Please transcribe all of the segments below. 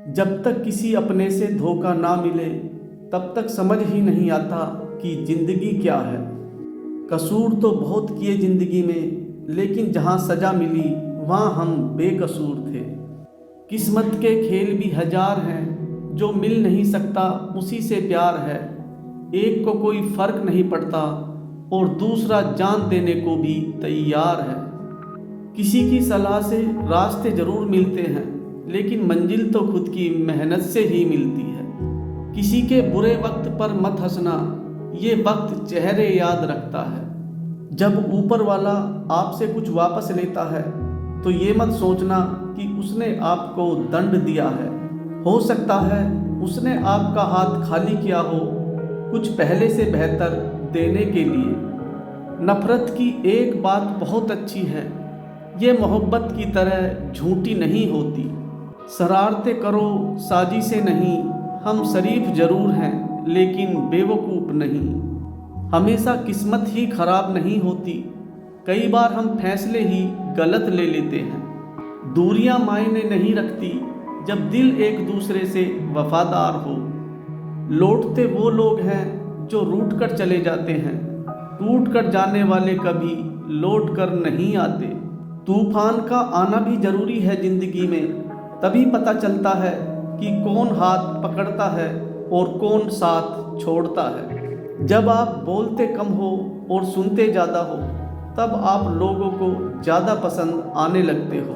जब तक किसी अपने से धोखा ना मिले तब तक समझ ही नहीं आता कि जिंदगी क्या है। कसूर तो बहुत किए जिंदगी में, लेकिन जहाँ सजा मिली वहाँ हम बेकसूर थे। किस्मत के खेल भी हजार हैं, जो मिल नहीं सकता उसी से प्यार है। एक को कोई फर्क नहीं पड़ता और दूसरा जान देने को भी तैयार है। किसी की सलाह से रास्ते जरूर मिलते हैं, लेकिन मंजिल तो खुद की मेहनत से ही मिलती है। किसी के बुरे वक्त पर मत हंसना, ये वक्त चेहरे याद रखता है। जब ऊपर वाला आपसे कुछ वापस लेता है तो ये मत सोचना कि उसने आपको दंड दिया है। हो सकता है उसने आपका हाथ खाली किया हो कुछ पहले से बेहतर देने के लिए। नफरत की एक बात बहुत अच्छी है, ये मोहब्बत की तरह झूठी नहीं होती। शरारतें करो साजिशें नहीं, हम शरीफ जरूर हैं लेकिन बेवकूफ़ नहीं। हमेशा किस्मत ही खराब नहीं होती, कई बार हम फैसले ही गलत ले लेते हैं। दूरियां मायने नहीं रखती जब दिल एक दूसरे से वफादार हो। लौटते वो लोग हैं जो रूठ कर चले जाते हैं, टूट कर जाने वाले कभी लौट कर नहीं आते। तूफान का आना भी जरूरी है जिंदगी में, तभी पता चलता है कि कौन हाथ पकड़ता है और कौन साथ छोड़ता है। जब आप बोलते कम हो और सुनते ज़्यादा हो तब आप लोगों को ज़्यादा पसंद आने लगते हो।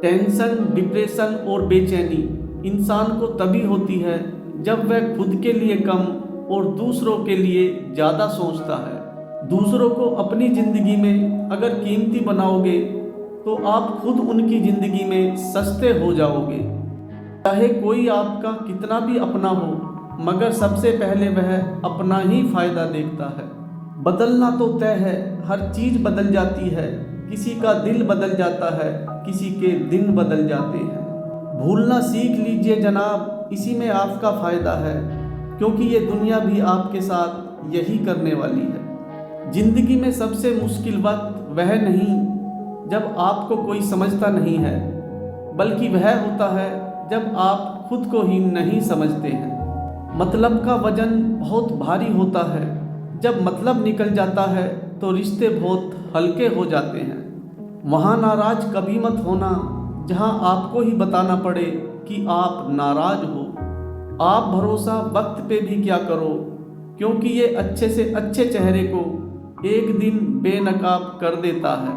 टेंशन, डिप्रेशन और बेचैनी इंसान को तभी होती है जब वह खुद के लिए कम और दूसरों के लिए ज़्यादा सोचता है। दूसरों को अपनी ज़िंदगी में अगर कीमती बनाओगे तो आप खुद उनकी ज़िंदगी में सस्ते हो जाओगे। चाहे कोई आपका कितना भी अपना हो, मगर सबसे पहले वह अपना ही फायदा देखता है। बदलना तो तय है, हर चीज़ बदल जाती है। किसी का दिल बदल जाता है, किसी के दिन बदल जाते हैं। भूलना सीख लीजिए जनाब, इसी में आपका फ़ायदा है, क्योंकि ये दुनिया भी आपके साथ यही करने वाली है। ज़िंदगी में सबसे मुश्किल वक्त वह नहीं जब आपको कोई समझता नहीं है, बल्कि वह होता है जब आप खुद को ही नहीं समझते हैं। मतलब का वजन बहुत भारी होता है, जब मतलब निकल जाता है तो रिश्ते बहुत हल्के हो जाते हैं। वहाँ नाराज कभी मत होना जहाँ आपको ही बताना पड़े कि आप नाराज हो। आप भरोसा वक्त पे भी क्या करो, क्योंकि ये अच्छे से अच्छे चेहरे को एक दिन बेनकाब कर देता है।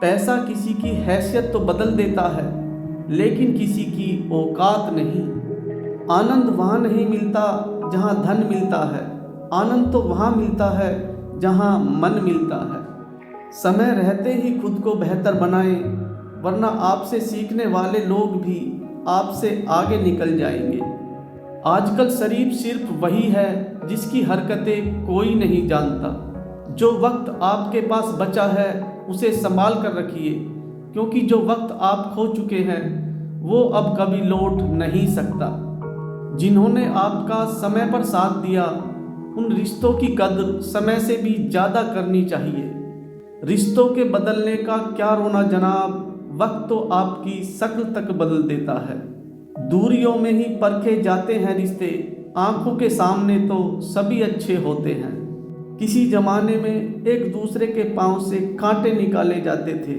पैसा किसी की हैसियत तो बदल देता है, लेकिन किसी की औकात नहीं। आनंद वहाँ नहीं मिलता जहाँ धन मिलता है, आनंद तो वहाँ मिलता है जहाँ मन मिलता है। समय रहते ही खुद को बेहतर बनाएं, वरना आपसे सीखने वाले लोग भी आपसे आगे निकल जाएंगे। आजकल शरीफ सिर्फ वही है जिसकी हरकतें कोई नहीं जानता। जो वक्त आपके पास बचा है उसे संभाल कर रखिए, क्योंकि जो वक्त आप खो चुके हैं वो अब कभी लौट नहीं सकता। जिन्होंने आपका समय पर साथ दिया, उन रिश्तों की कदर समय से भी ज़्यादा करनी चाहिए। रिश्तों के बदलने का क्या रोना जनाब, वक्त तो आपकी शक्ल तक बदल देता है। दूरियों में ही परखे जाते हैं रिश्ते, आंखों के सामने तो सभी अच्छे होते हैं। किसी जमाने में एक दूसरे के पांव से कांटे निकाले जाते थे,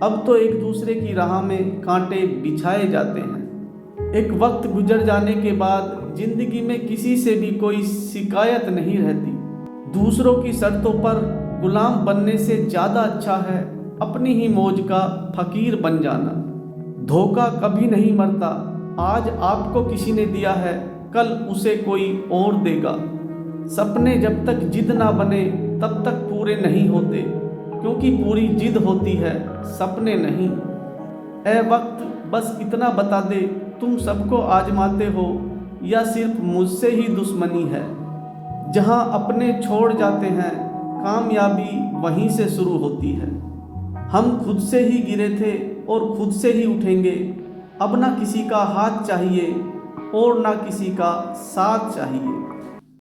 अब तो एक दूसरे की राह में कांटे बिछाए जाते हैं। एक वक्त गुजर जाने के बाद जिंदगी में किसी से भी कोई शिकायत नहीं रहती। दूसरों की शर्तों पर गुलाम बनने से ज़्यादा अच्छा है अपनी ही मौज का फकीर बन जाना। धोखा कभी नहीं मरता, आज आपको किसी ने दिया है कल उसे कोई और देगा। सपने जब तक जिद ना बने तब तक पूरे नहीं होते, क्योंकि पूरी जिद होती है, सपने नहीं। ए वक्त बस इतना बता दे, तुम सबको आजमाते हो या सिर्फ मुझसे ही दुश्मनी है। जहाँ अपने छोड़ जाते हैं कामयाबी वहीं से शुरू होती है। हम खुद से ही गिरे थे और खुद से ही उठेंगे। अब ना किसी का हाथ चाहिए और ना किसी का साथ चाहिए।